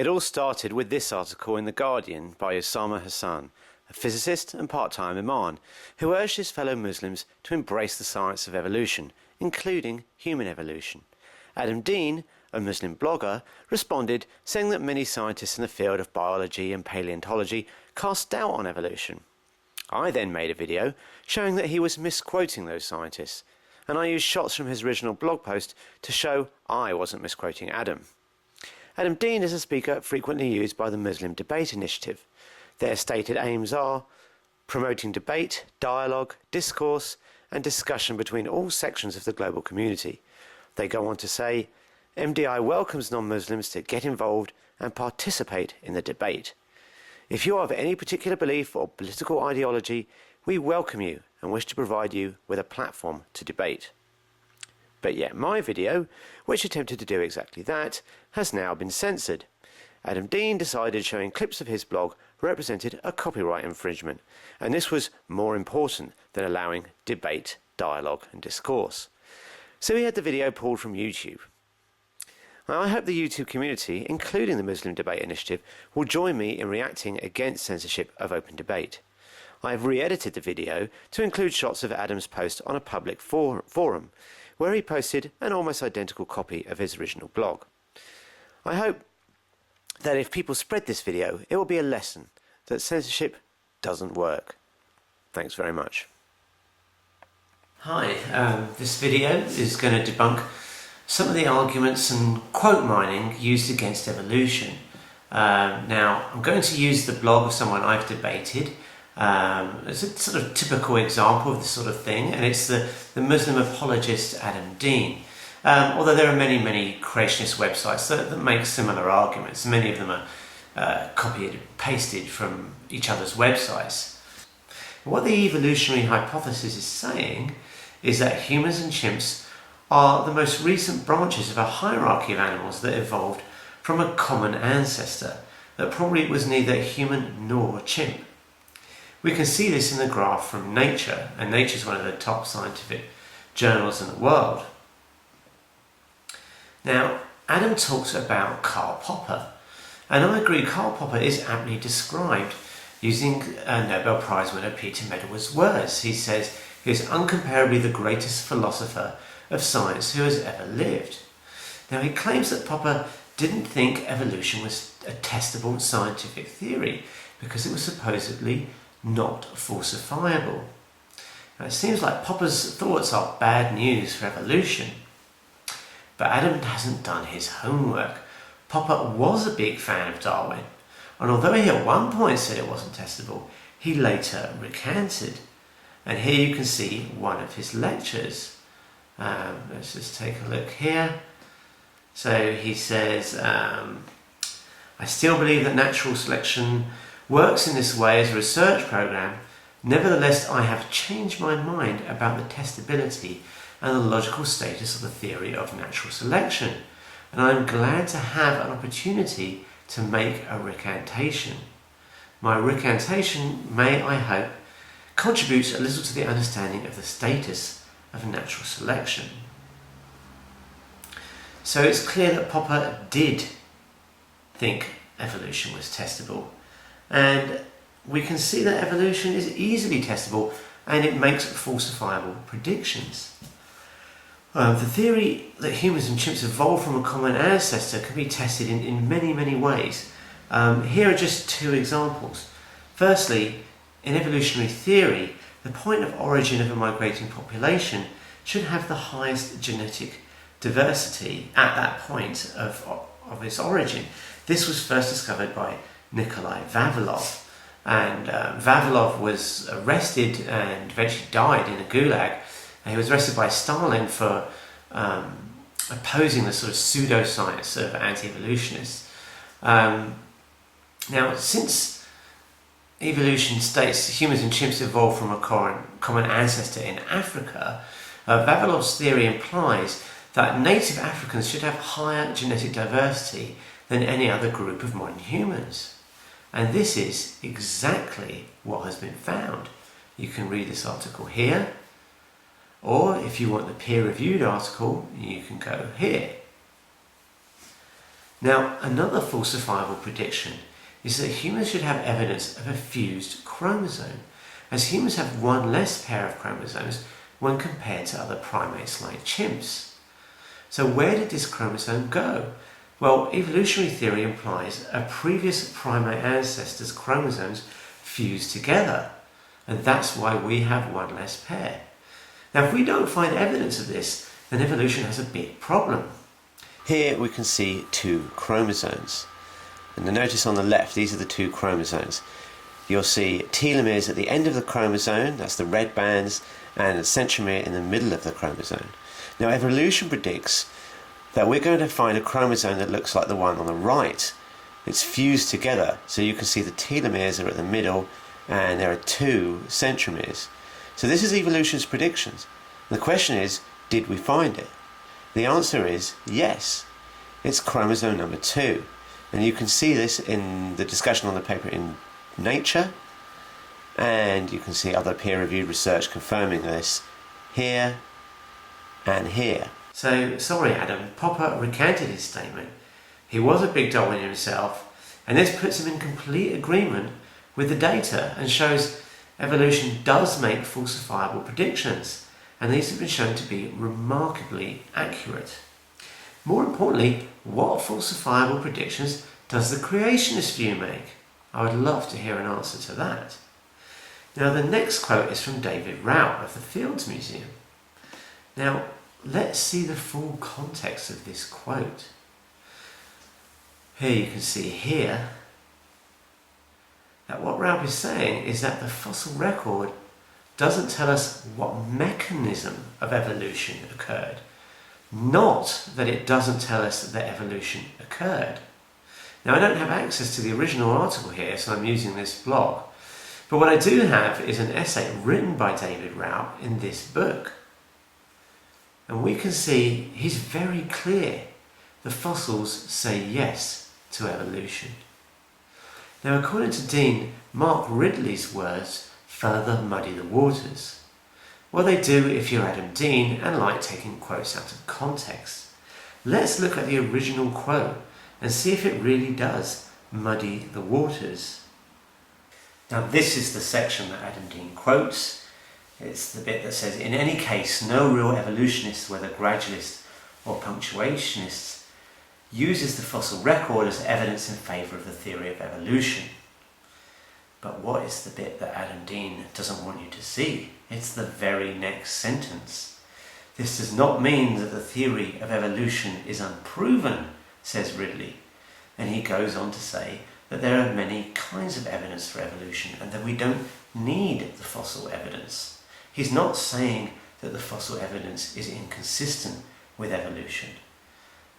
It all started with this article in The Guardian by Osama Hassan, a physicist and part-time Imam, who urged his fellow Muslims to embrace the science of evolution, including human evolution. Adam Deen, a Muslim blogger, responded saying that many scientists in the field of biology and paleontology cast doubt on evolution. I then made a video showing that he was misquoting those scientists, and I used shots from his original blog post to show I wasn't misquoting Adam. Adam Deen is a speaker frequently used by the Muslim Debate Initiative. Their stated aims are promoting debate, dialogue, discourse, and discussion between all sections of the global community. They go on to say, MDI welcomes non-Muslims to get involved and participate in the debate. If you are of any particular belief or political ideology, we welcome you and wish to provide you with a platform to debate. But yet my video, which attempted to do exactly that, has now been censored. Adam Deen decided showing clips of his blog represented a copyright infringement, and this was more important than allowing debate, dialogue and discourse. So he had the video pulled from YouTube. Now, I hope the YouTube community, including the Muslim Debate Initiative, will join me in reacting against censorship of open debate. I have re-edited the video to include shots of Adam's post on a public forum, where he posted an almost identical copy of his original blog. I hope that if people spread this video, it will be a lesson that censorship doesn't work. Thanks very much. Hi, this video is going to debunk some of the arguments and quote mining used against evolution. Now, I'm going to use the blog of someone I've debated. It's a sort of typical example of this sort of thing, and it's the Muslim apologist Adam Deen. Although there are many creationist websites that make similar arguments. Many of them are copied and pasted from each other's websites. What the evolutionary hypothesis is saying is that humans and chimps are the most recent branches of a hierarchy of animals that evolved from a common ancestor that probably was neither human nor chimp. We can see this in the graph from Nature, and Nature is one of the top scientific journals in the world. Now, Adam talks about Karl Popper, and I agree Karl Popper is aptly described using Nobel Prize winner Peter Medawar's words. He says he is uncomparably the greatest philosopher of science who has ever lived. Now, he claims that Popper didn't think evolution was a testable scientific theory because it was supposedly not falsifiable. Now, it seems like Popper's thoughts are bad news for evolution. But Adam hasn't done his homework. Popper was a big fan of Darwin, and although he at one point said it wasn't testable, he later recanted. And here you can see one of his lectures. Let's just take a look here. So he says, I still believe that natural selection works in this way as a research program. Nevertheless, I have changed my mind about the testability and the logical status of the theory of natural selection, and I am glad to have an opportunity to make a recantation. My recantation may, I hope, contribute a little to the understanding of the status of natural selection. So it's clear that Popper did think evolution was testable, and we can see that evolution is easily testable and it makes falsifiable predictions. The theory that humans and chimps evolved from a common ancestor can be tested in many ways. Here are just two examples. Firstly, in evolutionary theory, the point of origin of a migrating population should have the highest genetic diversity at that point of its origin. This was first discovered by Nikolai Vavilov, and Vavilov was arrested and eventually died in a gulag. He was arrested by Stalin for opposing the sort of pseudoscience of anti-evolutionists. Now, since evolution states humans and chimps evolved from a common ancestor in Africa, Vavilov's theory implies that native Africans should have higher genetic diversity than any other group of modern humans. And this is exactly what has been found. You can read this article here, or if you want the peer-reviewed article, you can go here. Now, another falsifiable prediction is that humans should have evidence of a fused chromosome, as humans have one less pair of chromosomes when compared to other primates like chimps. So where did this chromosome go? Well, evolutionary theory implies a previous primate ancestor's chromosomes fused together, and that's why we have one less pair. Now, if we don't find evidence of this, then evolution has a big problem. Here we can see two chromosomes. And notice on the left, these are the two chromosomes. You'll see telomeres at the end of the chromosome, that's the red bands, and a centromere in the middle of the chromosome. Now, evolution predicts that we're going to find a chromosome that looks like the one on the right. It's fused together, so you can see the telomeres are at the middle, and there are two centromeres. So this is evolution's predictions. The question is, did we find it? The answer is yes. It's chromosome number 2. And you can see this in the discussion on the paper in Nature, and you can see other peer-reviewed research confirming this here and here. So, sorry Adam, Popper recanted his statement. He was a big Darwin himself, and this puts him in complete agreement with the data and shows evolution does make falsifiable predictions, and these have been shown to be remarkably accurate. More importantly, what falsifiable predictions does the creationist view make? I would love to hear an answer to that. Now, the next quote is from David Rauch of the Fields Museum. Now, let's see the full context of this quote. Here you can see here that what Rauch is saying is that the fossil record doesn't tell us what mechanism of evolution occurred. Not that it doesn't tell us that evolution occurred. Now, I don't have access to the original article here, so I'm using this blog. But what I do have is an essay written by David Rauch in this book. And we can see he's very clear. The fossils say yes to evolution. Now, according to Deen, Mark Ridley's words further muddy the waters. Well, they do if you're Adam Deen and like taking quotes out of context. Let's look at the original quote and see if it really does muddy the waters. Now, this is the section that Adam Deen quotes. It's the bit that says, in any case, no real evolutionist, whether gradualist or punctuationist, uses the fossil record as evidence in favour of the theory of evolution. But what is the bit that Adam Deen doesn't want you to see? It's the very next sentence. This does not mean that the theory of evolution is unproven, says Ridley. And he goes on to say that there are many kinds of evidence for evolution and that we don't need the fossil evidence. He's not saying that the fossil evidence is inconsistent with evolution.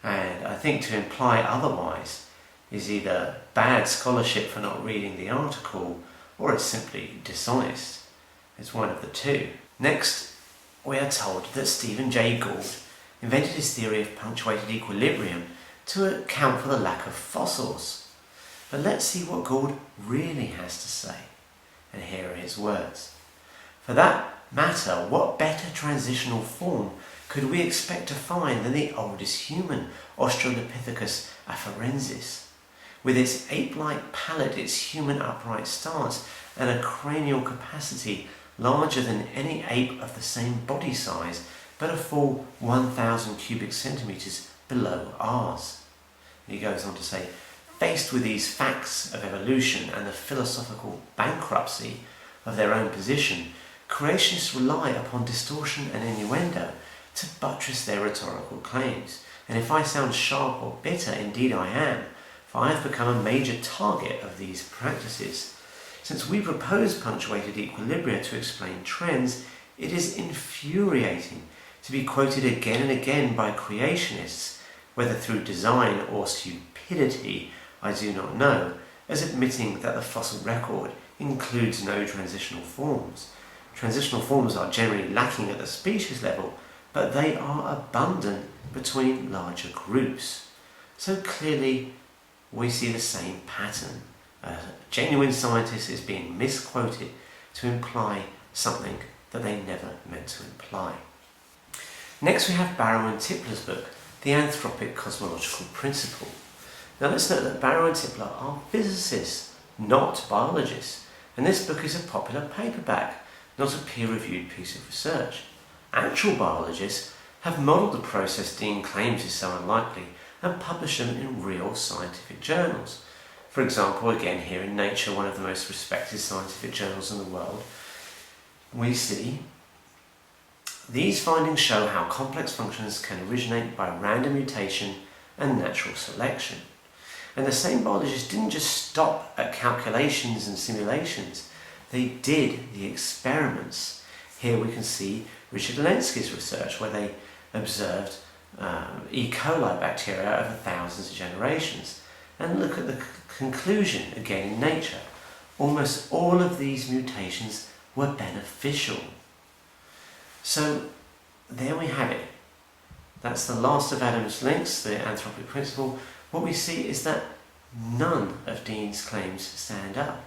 And I think to imply otherwise is either bad scholarship for not reading the article, or it's simply dishonest. It's one of the two. Next, we are told that Stephen Jay Gould invented his theory of punctuated equilibrium to account for the lack of fossils. But let's see what Gould really has to say. And here are his words. For that matter, what better transitional form could we expect to find than the oldest human, Australopithecus afarensis? With its ape-like palate, its human upright stance, and a cranial capacity larger than any ape of the same body size, but a full 1,000 cubic centimetres below ours. And he goes on to say, faced with these facts of evolution and the philosophical bankruptcy of their own position, creationists rely upon distortion and innuendo to buttress their rhetorical claims. And if I sound sharp or bitter, indeed I am, for I have become a major target of these practices. Since we propose punctuated equilibria to explain trends, it is infuriating to be quoted again and again by creationists, whether through design or stupidity, I do not know, as admitting that the fossil record includes no transitional forms. Transitional forms are generally lacking at the species level, but they are abundant between larger groups. So clearly, we see the same pattern. A genuine scientist is being misquoted to imply something that they never meant to imply. Next we have Barrow and Tipler's book, The Anthropic Cosmological Principle. Now let's note that Barrow and Tipler are physicists, not biologists, and this book is a popular paperback, not a peer-reviewed piece of research. Actual biologists have modelled the process Deen claims is so unlikely and published them in real scientific journals. For example, again here in Nature, one of the most respected scientific journals in the world, we see these findings show how complex functions can originate by random mutation and natural selection. And the same biologists didn't just stop at calculations and simulations, they did the experiments. Here we can see Richard Lenski's research where they observed E. coli bacteria over thousands of generations. And look at the conclusion again in Nature. Almost all of these mutations were beneficial. So there we have it. That's the last of Adam's links, the anthropic principle. What we see is that none of Deen's claims stand up.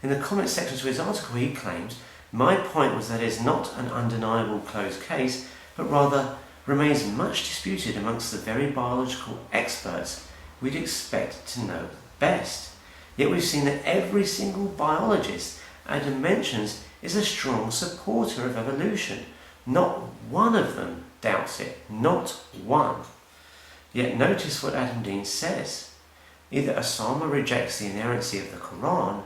In the comment section to his article he claims, "My point was that it is not an undeniable closed case, but rather remains much disputed amongst the very biological experts we'd expect to know best. Yet we've seen that every single biologist Adam mentions is a strong supporter of evolution. Not one of them doubts it, not one." Yet notice what Adam Deen says. Either Osama rejects the inerrancy of the Quran,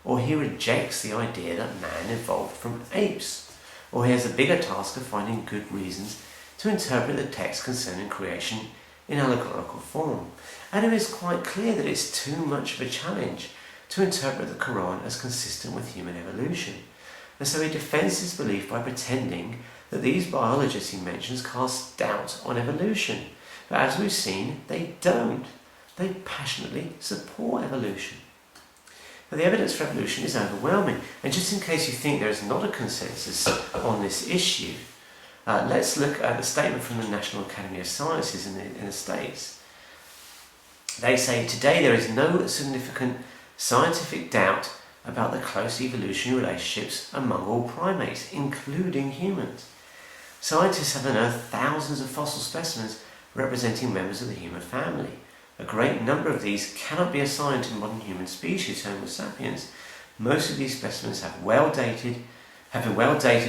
or he rejects the idea that man evolved from apes, or he has a bigger task of finding good reasons to interpret the text concerning creation in allegorical form. Adam is quite clear that it's too much of a challenge to interpret the Quran as consistent with human evolution, and so he defends his belief by pretending that these biologists he mentions cast doubt on evolution. But as we've seen, they don't. They passionately support evolution. But the evidence for evolution is overwhelming, and just in case you think there is not a consensus on this issue, let's look at the statement from the National Academy of Sciences in the States. They say, "Today there is no significant scientific doubt about the close evolutionary relationships among all primates, including humans. Scientists have unearthed thousands of fossil specimens representing members of the human family. A great number of these cannot be assigned to modern human species, Homo sapiens. Most of these specimens have been well dated,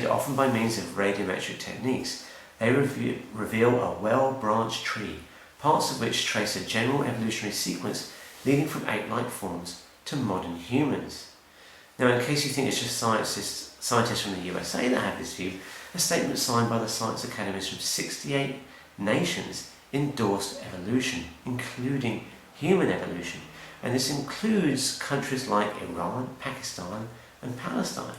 often by means of radiometric techniques. They reveal a well-branched tree, parts of which trace a general evolutionary sequence leading from ape-like forms to modern humans." Now, in case you think it's just scientists from the USA that have this view, a statement signed by the science academies from 68 nations endorsed evolution, including human evolution, and this includes countries like Iran, Pakistan and Palestine.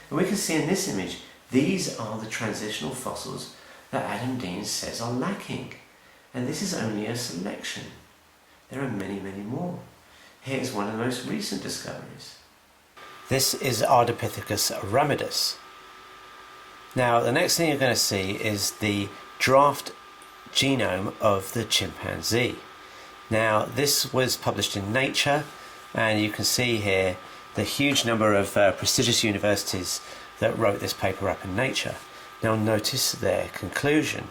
And we can see in this image, these are the transitional fossils that Adam Deen says are lacking, and this is only a selection. There are many, many more. Here's one of the most recent discoveries. This is Ardipithecus ramidus. Now, the next thing you're going to see is the draft genome of the chimpanzee. Now, this was published in Nature, and you can see here the huge number of prestigious universities that wrote this paper up in Nature. Now, notice their conclusion.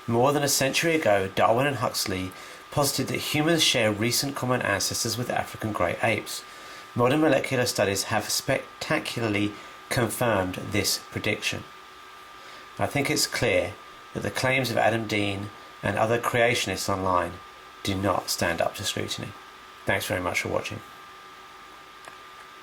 More than a century ago, Darwin and Huxley posited that humans share recent common ancestors with African great apes. Modern molecular studies have spectacularly confirmed this prediction. I think it's clear that the claims of Adam Deen and other creationists online do not stand up to scrutiny. Thanks very much for watching.